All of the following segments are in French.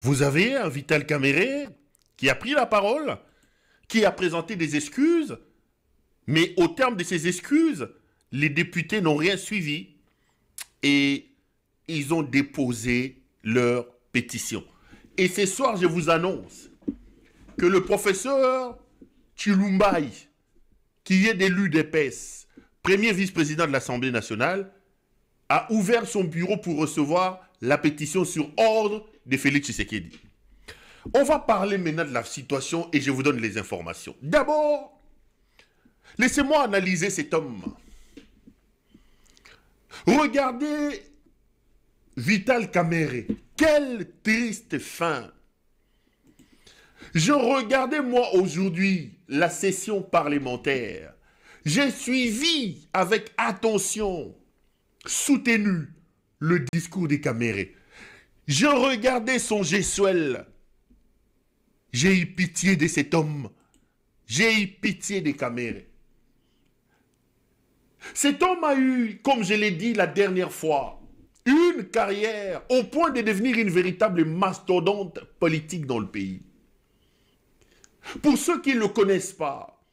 Vous avez un Vital Caméré qui a pris la parole, qui a présenté des excuses, mais au terme de ces excuses, les députés n'ont rien suivi et ils ont déposé leur pétition. Et ce soir, je vous annonce que le professeur Chilumbaï, qui est d'élu d'EPES, premier vice-président de l'Assemblée nationale, a ouvert son bureau pour recevoir la pétition sur ordre de Félix Tshisekedi. On va parler maintenant de la situation et je vous donne les informations. D'abord, laissez-moi analyser cet homme. Regardez Vital Caméré. Quelle triste fin. Je regardais moi aujourd'hui la session parlementaire. J'ai suivi avec attention, soutenu, le discours des Caméré. Je regardais son gestuel. J'ai eu pitié de cet homme. J'ai eu pitié des Caméré. Cet homme a eu, comme je l'ai dit la dernière fois, une carrière au point de devenir une véritable mastodonte politique dans le pays. Pour ceux qui ne le connaissent pas,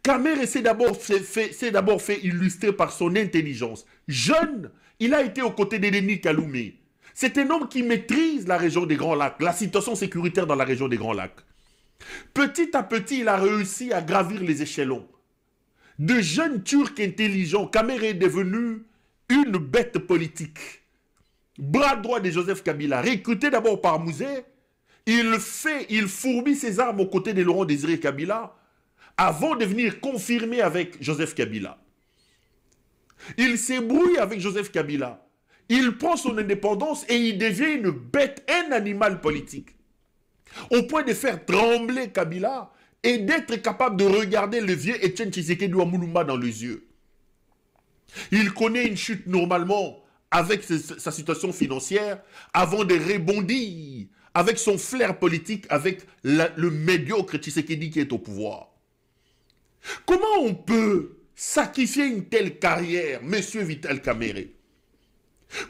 Caméré s'est d'abord fait illustrer par son intelligence. Jeune, il a été aux côtés de Denis Kaloumé. C'est un homme qui maîtrise la région des Grands Lacs, la situation sécuritaire dans la région des Grands Lacs. Petit à petit, il a réussi à gravir les échelons. De jeunes Turcs intelligents, Caméré est devenu une bête politique. Bras droit de Joseph Kabila, recruté d'abord par Mouzé, il fourbit ses armes aux côtés de Laurent Désiré Kabila avant de venir confirmer avec Joseph Kabila. Il s'ébrouille avec Joseph Kabila. Il prend son indépendance et il devient une bête, un animal politique. Au point de faire trembler Kabila et d'être capable de regarder le vieux Etienne Tshisekedi Ouamoulumba dans les yeux. Il connaît une chute normalement avec sa situation financière avant de rebondir avec son flair politique, avec le médiocre Tshisekedi qui est au pouvoir. Comment on peut sacrifier une telle carrière, monsieur Vital Caméré?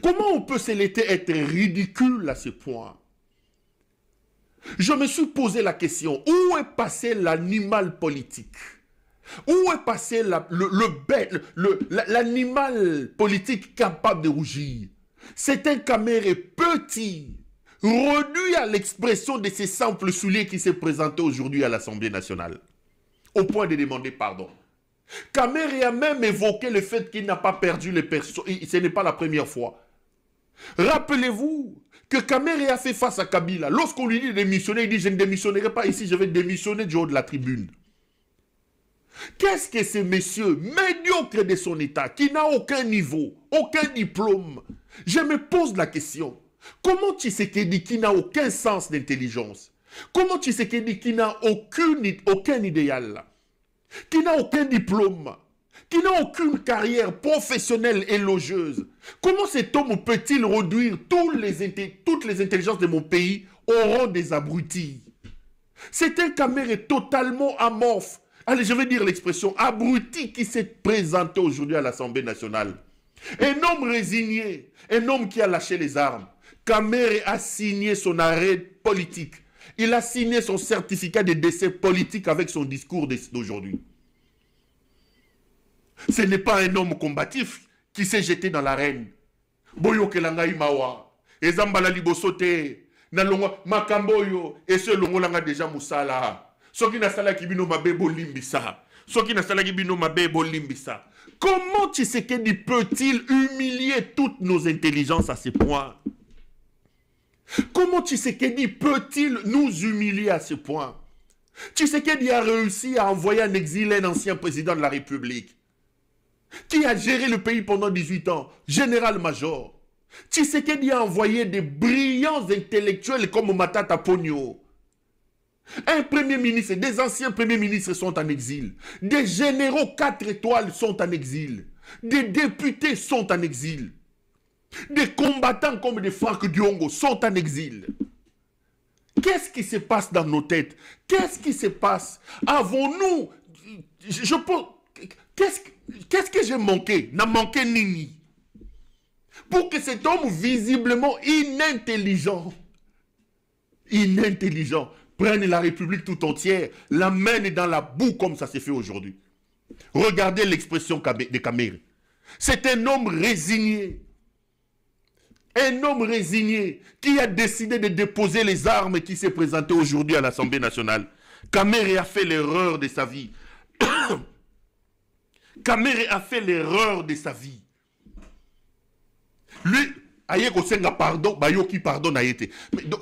Comment on peut se laisser être ridicule à ce point? Je me suis posé la question, où est passé l'animal politique? Où est passé l'animal politique capable de rougir? C'est un Caméré petit, réduit à l'expression de ces simples souliers qui s'est présenté aujourd'hui à l'Assemblée nationale, au point de demander pardon. Caméré a même évoqué le fait qu'il n'a pas perdu les personnes. Ce n'est pas la première fois. Rappelez-vous que Caméré a fait face à Kabila. Lorsqu'on lui dit de démissionner, il dit « Je ne démissionnerai pas ici, je vais démissionner du haut de la tribune ». Qu'est-ce que ce monsieur médiocre de son état, qui n'a aucun niveau, aucun diplôme? Je me pose la question. Comment Tshisekedi, qui n'a aucun sens d'intelligence, comment Tshisekedi, qui n'a aucun idéal, qui n'a aucun diplôme, qui n'a aucune carrière professionnelle élogieuse, comment cet homme peut-il réduire toutes les intelligences de mon pays au rang des abrutis? C'est un Caméré totalement amorphe. Allez, je vais dire l'expression abruti qui s'est présenté aujourd'hui à l'Assemblée nationale. Un homme résigné, un homme qui a lâché les armes. Caméré a signé son arrêt politique. Il a signé son certificat de décès politique avec son discours d'aujourd'hui. Ce n'est pas un homme combatif qui s'est jeté dans l'arène. Boyo kelanga imawa, ezambala libosote, nalonga makamboyo, et ce longo langa déjà musala. Soki na sala kibino mabebo limbisa. Soki na sala kibino mabebo limbisa. Comment Tshisekedi peut-il humilier toutes nos intelligences à ce point? Comment Tshisekedi peut-il nous humilier à ce point? Tshisekedi a réussi à envoyer en exil un ancien président de la République qui a géré le pays pendant 18 ans, général-major. Tshisekedi a envoyé des brillants intellectuels comme Matata Ponyo. Un premier ministre, des anciens premiers ministres sont en exil. Des généraux 4 étoiles sont en exil. Des députés sont en exil. Des combattants comme des Franck Diongo sont en exil. Qu'est-ce qui se passe dans nos têtes? Qu'est-ce qui se passe? Avons-nous... Qu'est-ce que j'ai manqué? N'a manqué Nini? Pour que cet homme visiblement inintelligent inintelligents, prennent la République tout entière, l'amènent dans la boue comme ça s'est fait aujourd'hui. Regardez l'expression de Kamere. C'est un homme résigné. Un homme résigné qui a décidé de déposer les armes qui s'est présenté aujourd'hui à l'Assemblée nationale. Kamere a fait l'erreur de sa vie. Kamere a fait l'erreur de sa vie. Lui, pardon,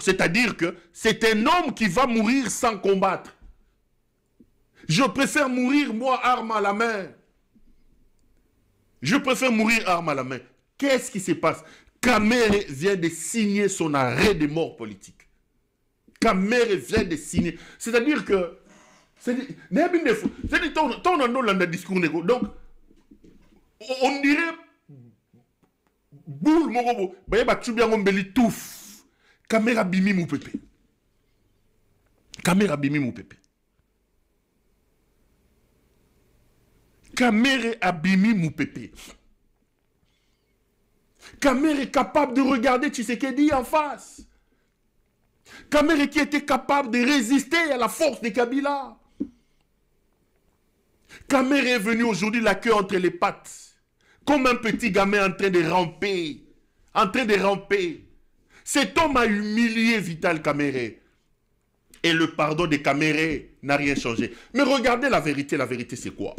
c'est-à-dire que c'est un homme qui va mourir sans combattre. Je préfère mourir, moi, arme à la main. Je préfère mourir arme à la main. Qu'est-ce qui se passe? Kamere vient de signer son arrêt de mort politique. Kamere vient de signer. C'est-à-dire que... C'est-à-dire donc, on dirait... Boule morobo, touf. Kamera bimi mou pepe. Kamera bimi mou pepe. Kamere abimi mou pepe. Kamere est capable de regarder Tshisekedi en face. Kamere qui était capable de résister à la force de Kabila. Kamere est venu aujourd'hui la queue entre les pattes. Comme un petit gamin en train de ramper. En train de ramper. Cet homme a humilié Vital Kamerhe. Et le pardon de Kamerhe n'a rien changé. Mais regardez la vérité c'est quoi?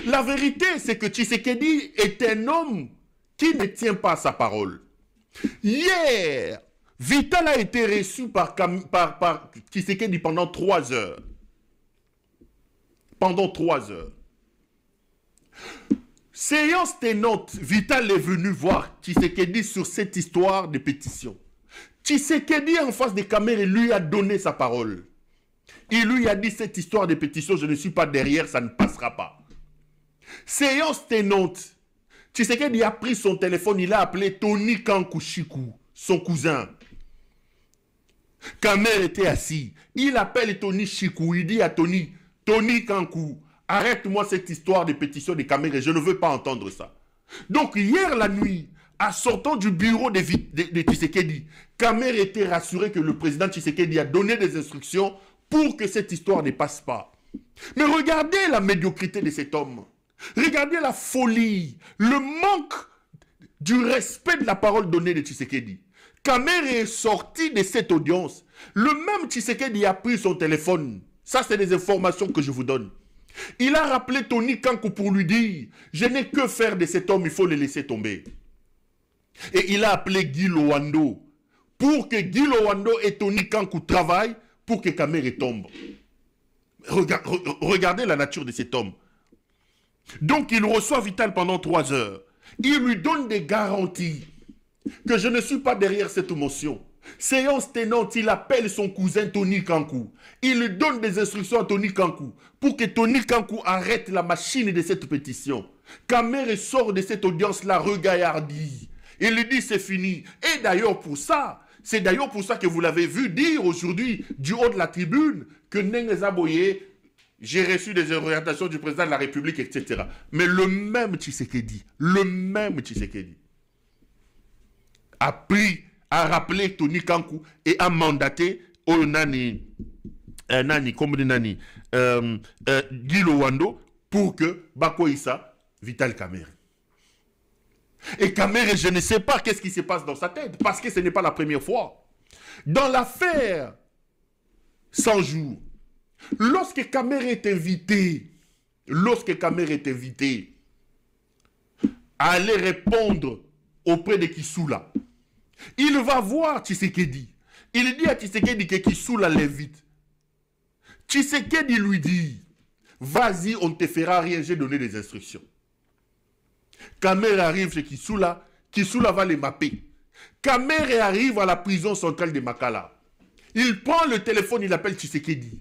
La vérité c'est que Tshisekedi est un homme qui ne tient pas sa parole. Hier, Vital a été reçu par Tshisekedi pendant 3 heures. Pendant 3 heures. Séance tenante, Vital est venu voir Tshisekedi sur cette histoire de pétition. Tshisekedi en face de Kamere lui a donné sa parole. Il lui a dit cette histoire de pétition, je ne suis pas derrière, ça ne passera pas. Séance tenante, Tshisekedi a pris son téléphone, il a appelé Tony Kankou-Chikou, son cousin. Kamere était assis, il appelle Tony Chikou, il dit à Tony Kankou, arrête-moi cette histoire de pétition de Kamere, je ne veux pas entendre ça. Donc hier la nuit, en sortant du bureau de Tshisekedi, Kamere était rassuré que le président Tshisekedi a donné des instructions pour que cette histoire ne passe pas. Mais regardez la médiocrité de cet homme. Regardez la folie, le manque du respect de la parole donnée de Tshisekedi. Kamere est sorti de cette audience. Le même Tshisekedi a pris son téléphone. Ça, c'est des informations que je vous donne. Il a rappelé Tony Kankou pour lui dire « Je n'ai que faire de cet homme, il faut le laisser tomber. » Et il a appelé Guy Lowando pour que Guy Lowando et Tony Kankou travaillent pour que Kamere tombe. Regardez la nature de cet homme. Donc il reçoit Vital pendant 3 heures. Il lui donne des garanties que je ne suis pas derrière cette motion. Séance tenante, il appelle son cousin Tony Kankou. Il lui donne des instructions à Tony Kankou pour que Tony Kankou arrête la machine de cette pétition. Kamere sort de cette audience-là regaillardi. Il lui dit c'est fini. Et d'ailleurs pour ça, c'est d'ailleurs pour ça que vous l'avez vu dire aujourd'hui du haut de la tribune que Ndenge Zaboye, j'ai reçu des orientations du président de la République, etc. Mais le même Tshisekedi, a rappelé Tony Kankou et a mandaté Guy Lowando pour que Bakoïssa Vital Kamere. Et Kamere, je ne sais pas qu'est-ce qui se passe dans sa tête, parce que ce n'est pas la première fois. Dans l'affaire 100 jours, lorsque Kamere est invité à aller répondre auprès de Kissoula, il va voir Tshisekedi. Il dit à Tshisekedi que Kissoula l'invite. Tshisekedi lui dit, vas-y, on ne te fera rien, j'ai donné des instructions. Kamere arrive chez Kissoula, Kissoula va les mapper. Kamere arrive à la prison centrale de Makala. Il prend le téléphone, il appelle Tshisekedi.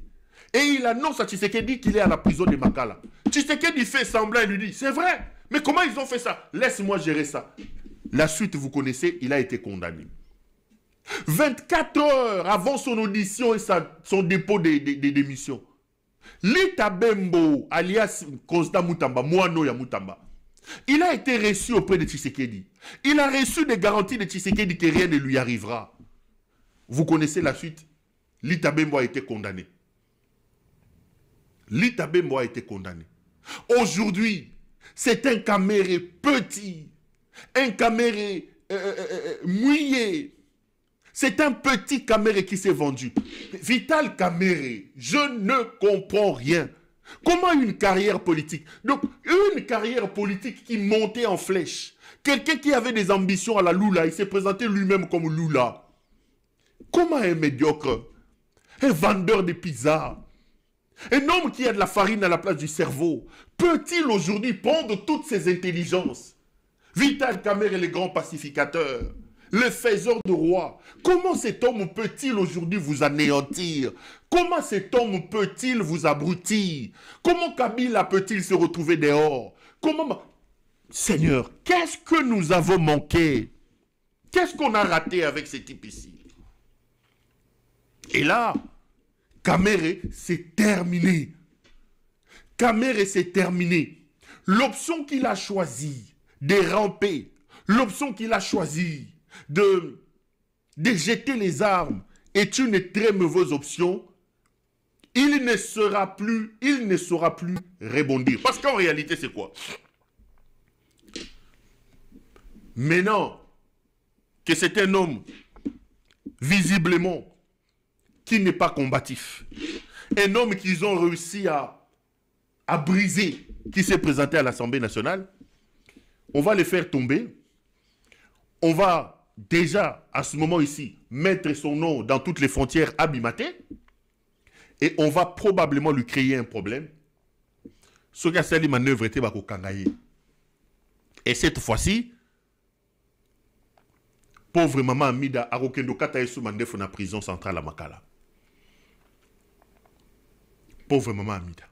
Et il annonce à Tshisekedi qu'il est à la prison de Makala. Tshisekedi fait semblant et lui dit, c'est vrai, mais comment ils ont fait ça? Laisse-moi gérer ça. La suite, vous connaissez, il a été condamné. 24 heures avant son audition et son dépôt de démission, Lita Bembo, alias Constant Moutamba, Moano ya Moutamba, il a été reçu auprès de Tshisekedi. Il a reçu des garanties de Tshisekedi que rien ne lui arrivera. Vous connaissez la suite. Lita Bembo a été condamné. Lita Bembo a été condamné. Aujourd'hui, c'est un Caméré petit, un Caméré mouillé. C'est un petit Caméré qui s'est vendu. Vital Caméré, je ne comprends rien. Comment une carrière politique? Donc, une carrière politique qui montait en flèche. Quelqu'un qui avait des ambitions à la Lula, il s'est présenté lui-même comme Lula. Comment un médiocre, un vendeur de pizza, un homme qui a de la farine à la place du cerveau, peut-il aujourd'hui prendre toutes ses intelligences? Vital Caméré, le grand pacificateur, le faiseur de roi. Comment cet homme peut-il aujourd'hui vous anéantir? Comment cet homme peut-il vous abrutir? Comment Kabila peut-il se retrouver dehors? Comment... Seigneur, qu'est-ce que nous avons manqué? Qu'est-ce qu'on a raté avec ces types ici? Et là, Caméré, c'est terminé. Caméré, c'est terminé. L'option qu'il a choisie de ramper, l'option qu'il a choisie de jeter les armes est une très mauvaise option. Il ne saura plus rebondir. Parce qu'en réalité, c'est quoi? Maintenant que c'est un homme, visiblement, qui n'est pas combatif, un homme qu'ils ont réussi à briser, qui s'est présenté à l'Assemblée nationale, on va le faire tomber. On va déjà, à ce moment ici, mettre son nom dans toutes les frontières Abimaté, et on va probablement lui créer un problème. Ce qui a sali manœuvre était Bako Kangaye. Et cette fois-ci, pauvre maman Amida a Rokendo Kataïsou Mandef na prison centrale à Makala. Pauvre maman Amida.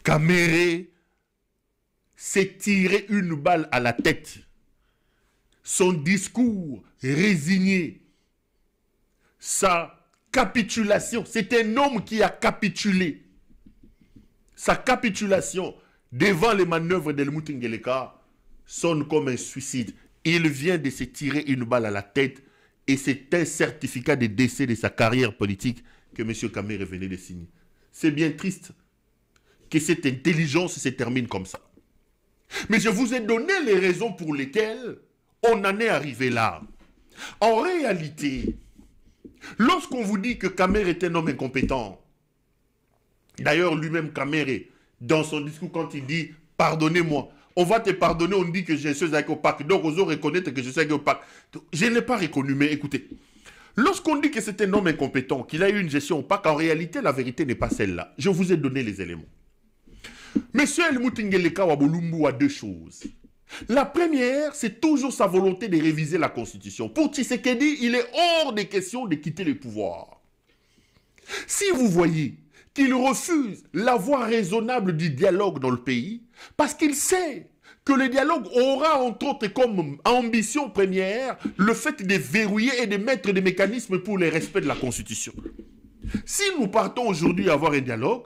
Caméré s'est tiré une balle à la tête. Son discours résigné, sa capitulation, c'est un homme qui a capitulé. Sa capitulation devant les manœuvres d'El Moutingeleka sonne comme un suicide. Il vient de se tirer une balle à la tête et c'est un certificat de décès de sa carrière politique que M. Caméré venait de signer. C'est bien triste que cette intelligence se termine comme ça. Mais je vous ai donné les raisons pour lesquelles on en est arrivé là. En réalité, lorsqu'on vous dit que Caméré est un homme incompétent, d'ailleurs lui-même Caméré, dans son discours quand il dit « pardonnez-moi », on va te pardonner, on dit que je suis avec Opac, donc on doit reconnaître que je suis avec Opac. Je ne l'ai pas reconnu, mais écoutez, lorsqu'on dit que c'est un homme incompétent, qu'il a eu une gestion opaque, en réalité la vérité n'est pas celle-là. Je vous ai donné les éléments. Monsieur El Moutingeleka Wabolumbu a deux choses. La première, c'est toujours sa volonté de réviser la Constitution. Pour Tshisekedi, il est hors des questions de quitter le pouvoir. Si vous voyez qu'il refuse la voie raisonnable du dialogue dans le pays, parce qu'il sait que le dialogue aura entre autres comme ambition première le fait de verrouiller et de mettre des mécanismes pour le respect de la Constitution. Si nous partons aujourd'hui à avoir un dialogue,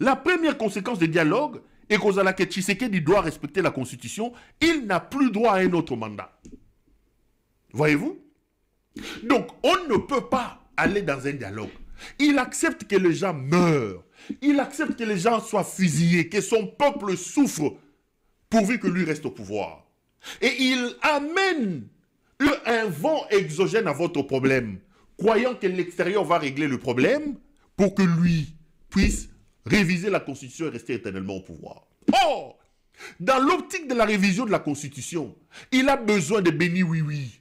la première conséquence du dialogue est que Tshisekedi doit respecter la Constitution, il n'a plus droit à un autre mandat. Voyez-vous? Donc, on ne peut pas aller dans un dialogue. Il accepte que les gens meurent. Il accepte que les gens soient fusillés, que son peuple souffre, pourvu que lui reste au pouvoir. Et il amène un vent exogène à votre problème, croyant que l'extérieur va régler le problème pour que lui puisse réviser la Constitution et rester éternellement au pouvoir. Or, dans l'optique de la révision de la Constitution, il a besoin de béni oui-oui.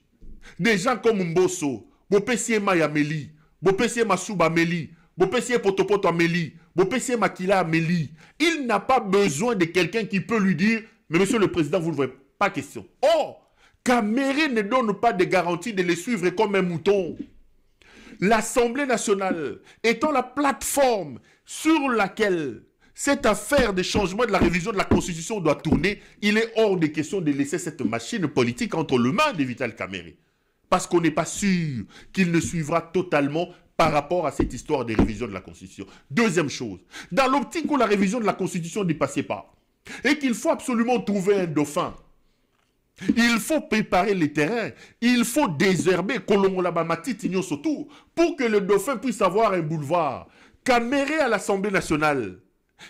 Des gens comme Mbosso, Bopessie Mayameli, Bopessie Masouba Meli, Bopessie Potopoto Meli, Bopessie Makila Meli. Il n'a pas besoin de quelqu'un qui peut lui dire « Mais monsieur le président, vous ne voyez pas question. » Or, Caméré ne donne pas de garantie de les suivre comme un mouton. L'Assemblée nationale étant la plateforme sur laquelle cette affaire de changement de la révision de la Constitution doit tourner, il est hors de question de laisser cette machine politique entre les mains de Vital Caméré. Parce qu'on n'est pas sûr qu'il ne suivra totalement par rapport à cette histoire de révision de la Constitution. Deuxième chose, dans l'optique où la révision de la Constitution ne dépassait pas, et qu'il faut absolument trouver un dauphin, Il faut préparer les terrains. Il faut désherber surtout pour que le dauphin puisse avoir un boulevard. Caméré à l'Assemblée nationale.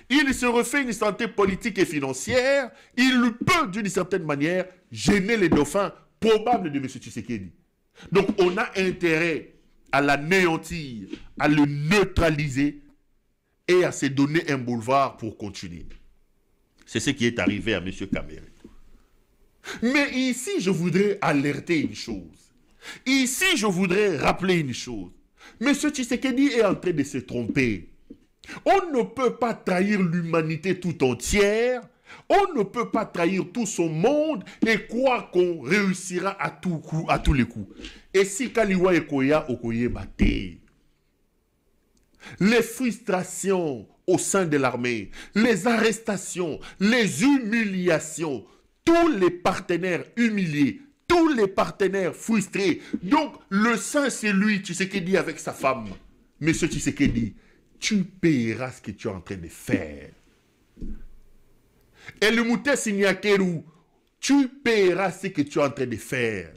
Il se refait une santé politique et financière. Il peut, d'une certaine manière, gêner les dauphins probables de M. Tshisekedi. Donc, on a intérêt à l'anéantir, à le neutraliser et à se donner un boulevard pour continuer. C'est ce qui est arrivé à M. Caméré. Mais ici, je voudrais alerter une chose. Ici, je voudrais rappeler une chose. M. Tshisekedi est en train de se tromper. On ne peut pas trahir l'humanité tout entière. On ne peut pas trahir tout son monde et croire qu'on réussira à tout coup, à tous les coups. Et si Kaliwa Ekoya Okoye Bate, les frustrations au sein de l'armée, les arrestations, les humiliations, tous les partenaires humiliés, tous les partenaires frustrés. Donc, le saint, c'est lui, Tshisekedi, avec sa femme. Monsieur Tshisekedi, tu paieras ce que tu es en train de faire. Et le Mouté Signakeru, tu paieras ce que tu es en train de faire.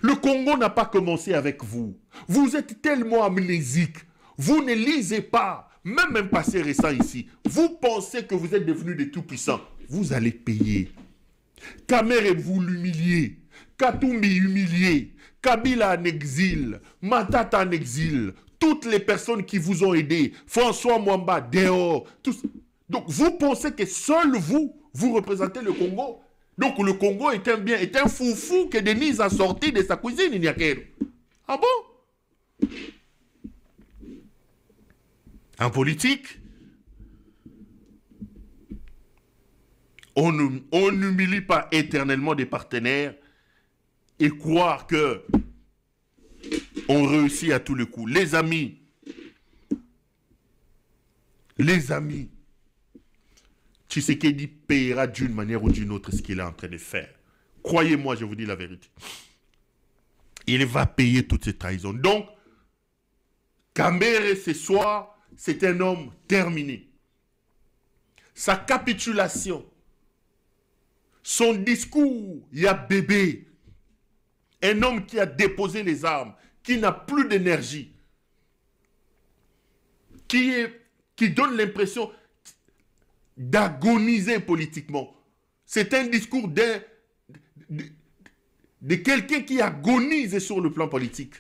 Le Congo n'a pas commencé avec vous. Vous êtes tellement amnésique. Vous ne lisez pas. Même un passé récent ici. Vous pensez que vous êtes devenu des tout-puissants. Vous allez payer. Kamere, vous l'humiliez. Katumbi humilié. Kabila en exil. Matata en exil. Toutes les personnes qui vous ont aidé. François Mwamba, dehors. Tous. Donc vous pensez que seul vous représentez le Congo. Donc le Congo est un bien, est un foufou que Denise a sorti de sa cuisine, Niakeru. Ah bon? En politique, on n'humilie pas éternellement des partenaires et croire que on réussit à tous les coups. Les amis, Tshisekedi paiera d'une manière ou d'une autre ce qu'il est en train de faire. Croyez-moi, je vous dis la vérité. Il va payer toutes ces trahisons. Donc, Caméré ce soir, c'est un homme terminé. Sa capitulation, son discours, il y a bébé. Un homme qui a déposé les armes, qui n'a plus d'énergie, qui donne l'impression d'agoniser politiquement. C'est un discours de quelqu'un qui agonise sur le plan politique.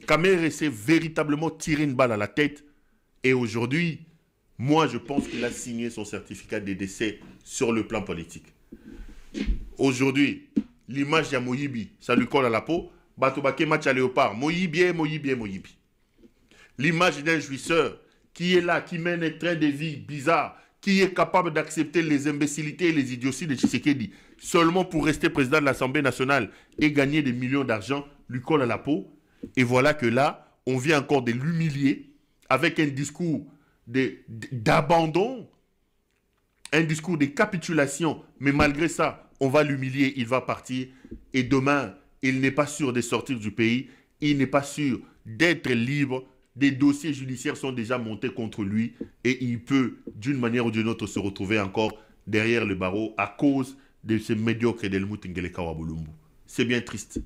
Caméré s'est véritablement tiré une balle à la tête et aujourd'hui, moi je pense qu'il a signé son certificat de décès sur le plan politique. Aujourd'hui, l'image de Moyibi, ça lui colle à la peau. Batobake match à léopard, Moyibi. L'image d'un jouisseur qui est là, qui mène un train de vie bizarre, qui est capable d'accepter les imbécilités et les idioties de Tshisekedi, seulement pour rester président de l'Assemblée nationale et gagner des millions d'argent, lui colle à la peau. Et voilà que là, on vient encore de l'humilier avec un discours d'abandon, un discours de capitulation. Mais malgré ça, on va l'humilier, il va partir. Et demain, il n'est pas sûr de sortir du pays, il n'est pas sûr d'être libre. Des dossiers judiciaires sont déjà montés contre lui et il peut, d'une manière ou d'une autre, se retrouver encore derrière le barreau à cause de ce médiocre Helmut Ngeleka Wabulumbu. C'est bien triste.